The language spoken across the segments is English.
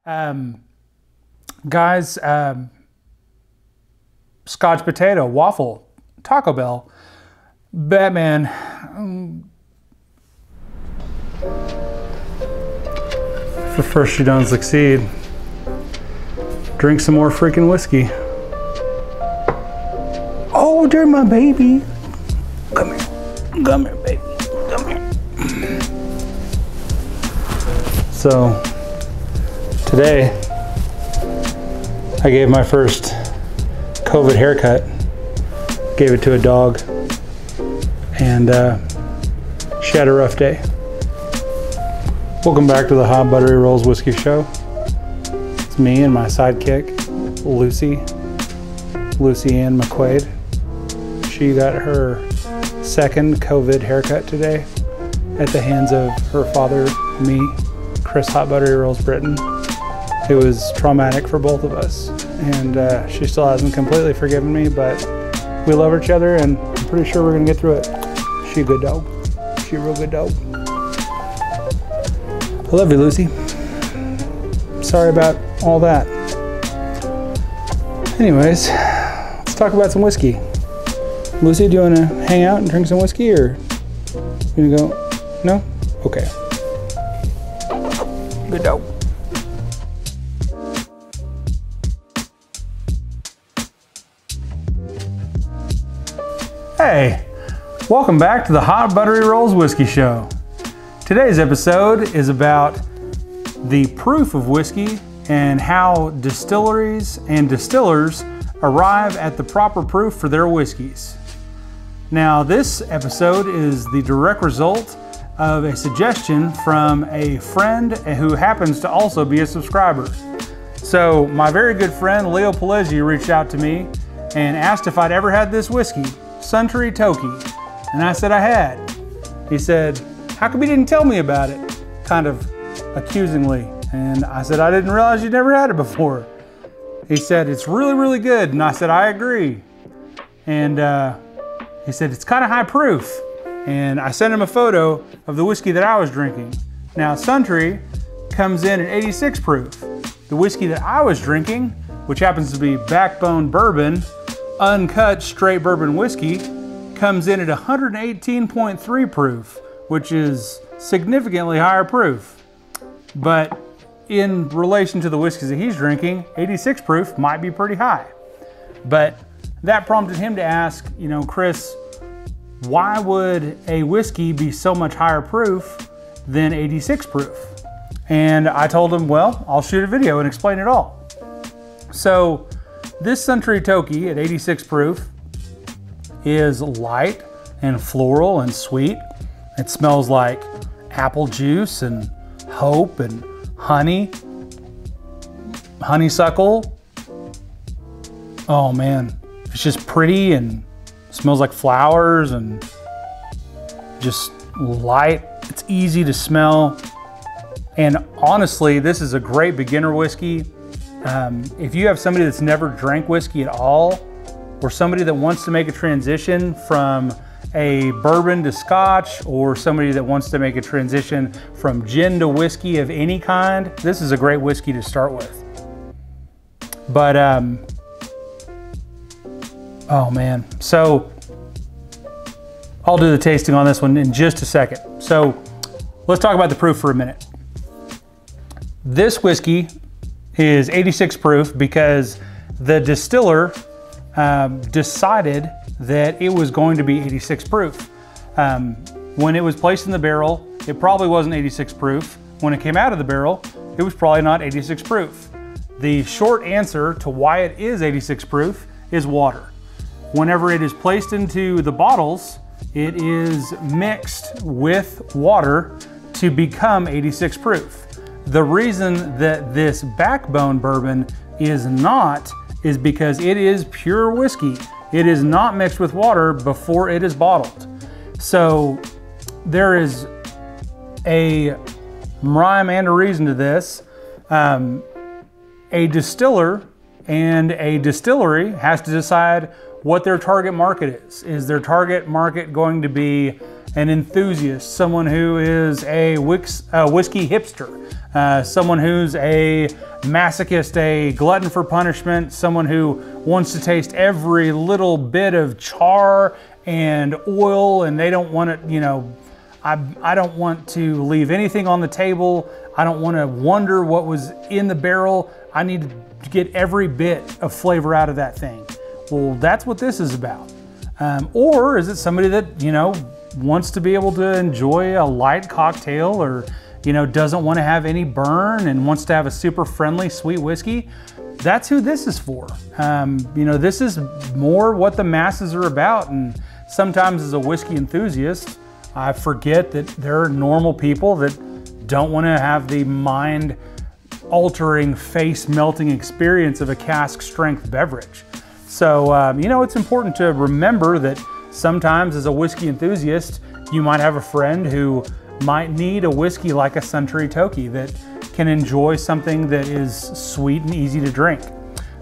Guys, Scotch potato, waffle, Taco Bell, Batman. If first you don't succeed, drink some more freaking whiskey. Oh, they're my baby. Come here, baby, come here. So, today, I gave my first COVID haircut. Gave it to a dog, and she had a rough day. Welcome back to the Hot Buttery Rolls Whiskey Show. It's me and my sidekick, Lucy Ann McQuaid. She got her second COVID haircut today at the hands of her father, me, Chris Hot Buttery Rolls Britton. It was traumatic for both of us, and she still hasn't completely forgiven me, but we love each other, and I'm pretty sure we're gonna get through it. She a good dog. She a real good dog. I love you, Lucy. Sorry about all that. Anyways, let's talk about some whiskey. Lucy, do you want to hang out and drink some whiskey, or you gonna go? No? Okay. Good dog. Hey, welcome back to the Hot Buttery Rolls Whiskey Show. Today's episode is about the proof of whiskey and how distilleries and distillers arrive at the proper proof for their whiskeys. Now, this episode is the direct result of a suggestion from a friend who happens to also be a subscriber. So my very good friend Leo Pelleggi reached out to me and asked if I'd ever had this whiskey, Suntory Toki, and I said I had. He said, "How come you didn't tell me about it?" Kind of accusingly. And I said, "I didn't realize you'd never had it before." He said, "It's really, really good." And I said, "I agree." And he said, "It's kind of high proof." And I sent him a photo of the whiskey that I was drinking. Now, Suntory comes in at 86 proof. The whiskey that I was drinking, which happens to be Backbone Bourbon, Uncut straight bourbon whiskey, comes in at 118.3 proof, which is significantly higher proof. But in relation to the whiskeys that he's drinking, 86 proof might be pretty high. But that prompted him to ask, Chris, why would a whiskey be so much higher proof than 86 proof? And I told him, well, I'll shoot a video and explain it all. So this Suntory Toki at 86 proof is light and floral and sweet. It smells like apple juice and hope and honey, honeysuckle. Oh man, it's just pretty and smells like flowers and just light. It's easy to smell. And honestly, this is a great beginner whiskey. If you have somebody that's never drank whiskey at all, or somebody that wants to make a transition from a bourbon to scotch, or somebody that wants to make a transition from gin to whiskey of any kind, this is a great whiskey to start with. But, oh man. So I'll do the tasting on this one in just a second. So let's talk about the proof for a minute. This whiskey is 86 proof because the distiller decided that it was going to be 86 proof. When it was placed in the barrel, it probably wasn't 86 proof. When it came out of the barrel, it was probably not 86 proof. The short answer to why it is 86 proof is water. Whenever it is placed into the bottles, it is mixed with water to become 86 proof. The reason that this Backbone Bourbon is not is because it is pure whiskey. It is not mixed with water before it is bottled. So there is a rhyme and a reason to this. A distiller and a distillery has to decide what their target market is. Is their target market going to be an enthusiast, someone who is a whiskey hipster, someone who's a masochist, a glutton for punishment, someone who wants to taste every little bit of char and oil, and they don't want it, you know, I don't want to leave anything on the table. I don't want to wonder what was in the barrel. I need to get every bit of flavor out of that thing. Well, that's what this is about. Or is it somebody that, you know, wants to be able to enjoy a light cocktail, or, you know, doesn't want to have any burn and wants to have a super friendly, sweet whiskey? That's who this is for. You know, this is more what the masses are about. And sometimes as a whiskey enthusiast, I forget that there are normal people that don't want to have the mind-altering, face-melting experience of a cask strength beverage. So, you know, it's important to remember that sometimes as a whiskey enthusiast, you might have a friend who might need a whiskey like a Suntory Toki that can enjoy something that is sweet and easy to drink.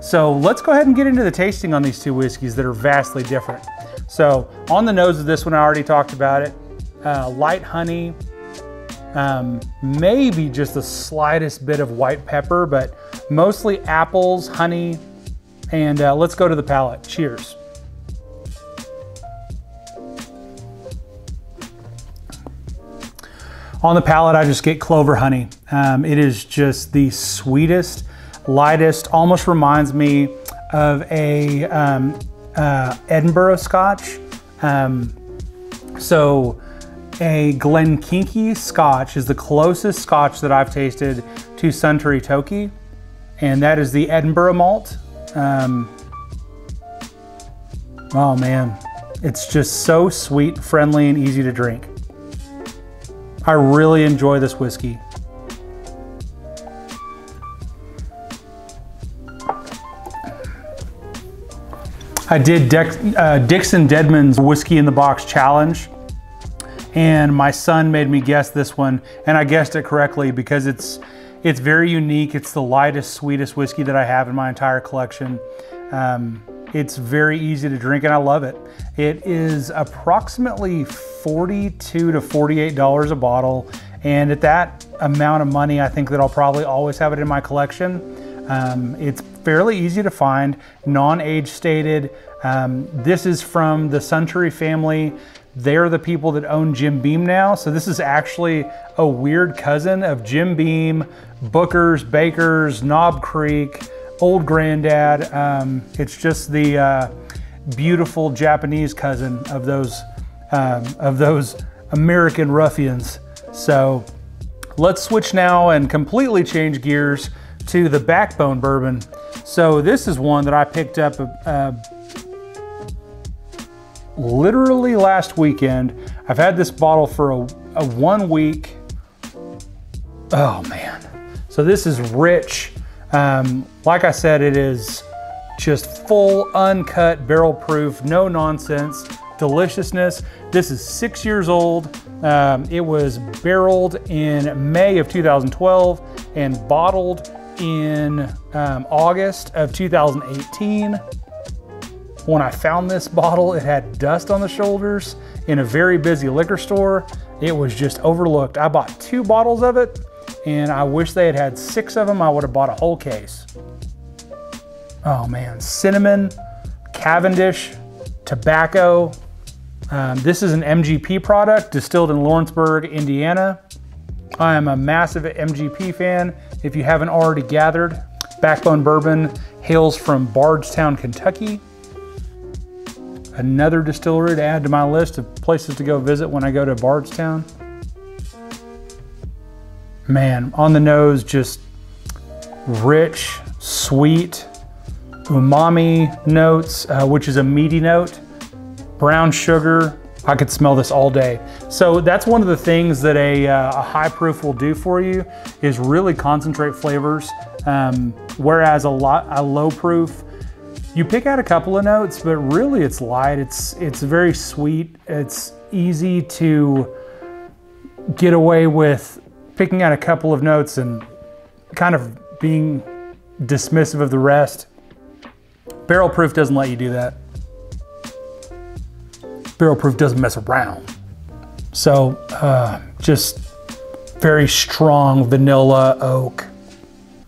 So let's go ahead and get into the tasting on these two whiskeys that are vastly different. So on the nose of this one, I already talked about it. Light honey, maybe just the slightest bit of white pepper, but mostly apples, honey, and let's go to the palate. Cheers. On the palate, I just get clover honey. It is just the sweetest, lightest, almost reminds me of a Edinburgh Scotch. So a Glenkinkie Scotch is the closest Scotch that I've tasted to Suntory Toki, and that is the Edinburgh malt. Oh man, it's just so sweet, friendly, and easy to drink. I really enjoy this whiskey. I did Dixon Deadman's Whiskey in the Box Challenge, and my son made me guess this one, and I guessed it correctly because it's very unique. It's the lightest, sweetest whiskey that I have in my entire collection. It's very easy to drink, and I love it. It is approximately $42 to $48 a bottle, and at that amount of money, I think that I'll probably always have it in my collection. It's fairly easy to find, non-age stated. This is from the Suntory family. They're the people that own Jim Beam now. So this is actually a weird cousin of Jim Beam, Booker's, Baker's, Knob Creek, Old Granddad. It's just the beautiful Japanese cousin of those American ruffians. So let's switch now and completely change gears to the Backbone bourbon. So this is one that I picked up literally last weekend. I've had this bottle for a 1 week. Oh man. So this is rich. Like I said, it is just full, uncut, barrel proof, no nonsense, deliciousness. This is 6 years old. It was barreled in May of 2012 and bottled in August of 2018. When I found this bottle, it had dust on the shoulders in a very busy liquor store. It was just overlooked. I bought 2 bottles of it, and I wish they had had 6 of them. I would have bought a whole case. Oh man, cinnamon, Cavendish, tobacco. This is an MGP product distilled in Lawrenceburg, Indiana. I am a massive MGP fan, if you haven't already gathered. Backbone bourbon hails from Bardstown, Kentucky. Another distillery to add to my list of places to go visit when I go to Bardstown. Man, on the nose, just rich, sweet, umami notes, which is a meaty note, brown sugar. I could smell this all day. So that's one of the things that a high proof will do for you, is really concentrate flavors. Whereas a low proof, you pick out a couple of notes, but really it's light. It's very sweet. It's easy to get away with picking out a couple of notes and kind of being dismissive of the rest. Barrel proof doesn't let you do that. Barrel proof doesn't mess around. So just very strong vanilla oak.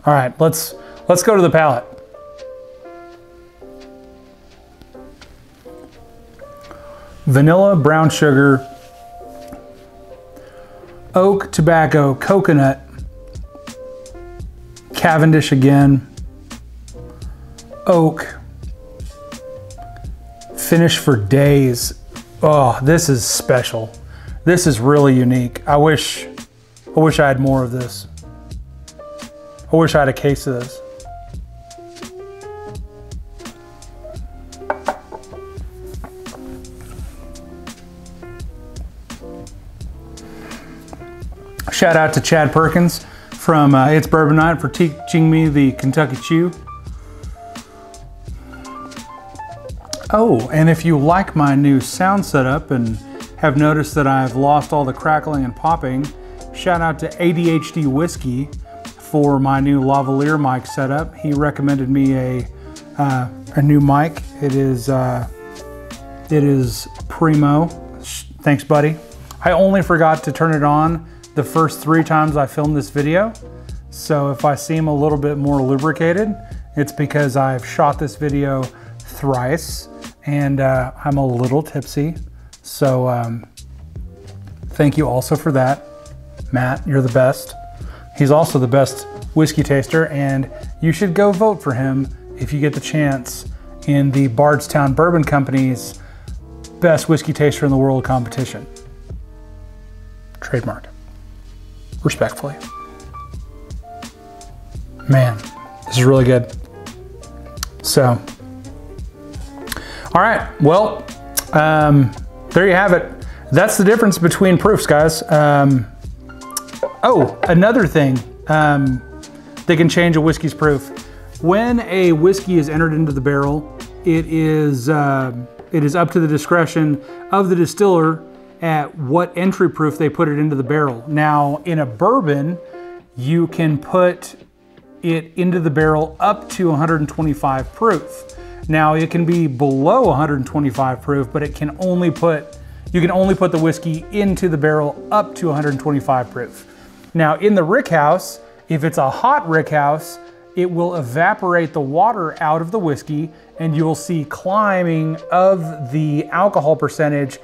All right, let's go to the palate. Vanilla, brown sugar, oak, tobacco, coconut, Cavendish again, oak, finish for days. Oh, this is special. This is really unique. I wish I had more of this. I wish I had a case of this. Shout out to Chad Perkins from It's Bourbon Night for teaching me the Kentucky Chew. Oh, and if you like my new sound setup and have noticed that I've lost all the crackling and popping, shout out to ADHD Whiskey for my new lavalier mic setup. He recommended me a new mic. It is primo. Thanks, buddy. I only forgot to turn it on the first 3 times I filmed this video. So if I seem a little bit more lubricated, it's because I've shot this video thrice and I'm a little tipsy. So thank you also for that. Matt, you're the best. He's also the best whiskey taster, and you should go vote for him if you get the chance in the Bardstown Bourbon Company's Best Whiskey Taster in the World competition. Trademark. Respectfully. Man, this is really good. So, all right, well, there you have it. That's the difference between proofs, guys. Oh, another thing that can change a whiskey's proof. When a whiskey is entered into the barrel, it is up to the discretion of the distiller at what entry proof they put it into the barrel. Now, in a bourbon, you can put it into the barrel up to 125 proof. Now, it can be below 125 proof, but you can only put the whiskey into the barrel up to 125 proof. Now, in the rickhouse, if it's a hot rickhouse, it will evaporate the water out of the whiskey, and you'll see climbing of the alcohol percentage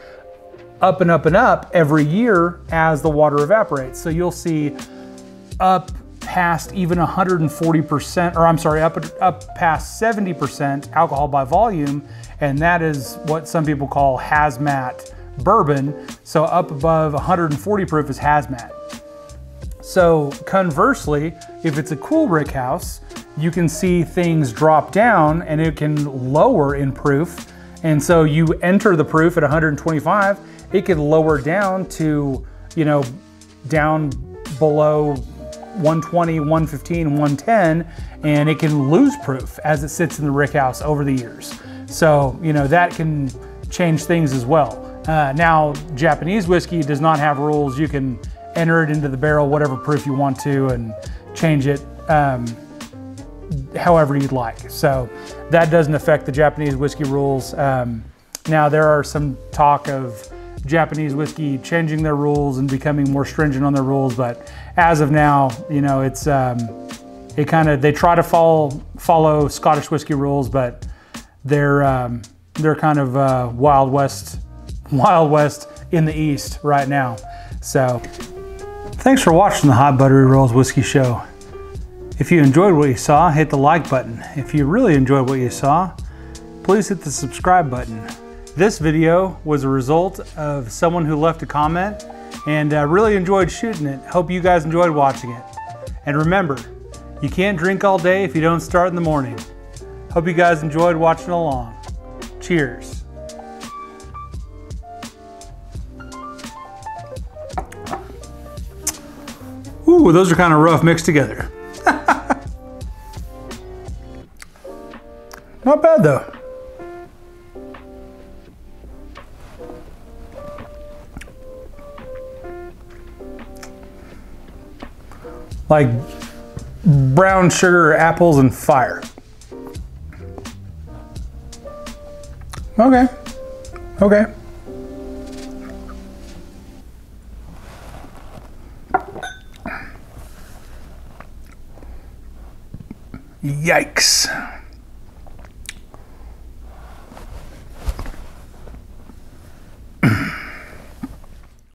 up and up and up every year as the water evaporates. So you'll see up past even 140%, or I'm sorry, up past 70% alcohol by volume, and that is what some people call hazmat bourbon. So up above 140 proof is hazmat. So conversely, if it's a cool rickhouse, you can see things drop down and it can lower in proof. And so you enter the proof at 125, it could lower down to, down below 120, 115, 110, and it can lose proof as it sits in the rickhouse over the years. So, that can change things as well. Now, Japanese whiskey does not have rules. You can enter it into the barrel, whatever proof you want to, and change it however you'd like. So that doesn't affect the Japanese whiskey rules. Now, there are some talk of Japanese whiskey changing their rules and becoming more stringent on their rules, but as of now, it's they try to follow Scottish whiskey rules, but they're kind of Wild West in the East right now. So thanks for watching the Hot Buttery Rolls Whiskey Show. If you enjoyed what you saw, hit the like button. If you really enjoyed what you saw, please hit the subscribe button. This video was a result of someone who left a comment and really enjoyed shooting it. Hope you guys enjoyed watching it. And remember, you can't drink all day if you don't start in the morning. Hope you guys enjoyed watching along. Cheers. Ooh, those are kind of rough mixed together. Not bad though. Like brown sugar, apples, and fire. Okay. Okay. Yikes.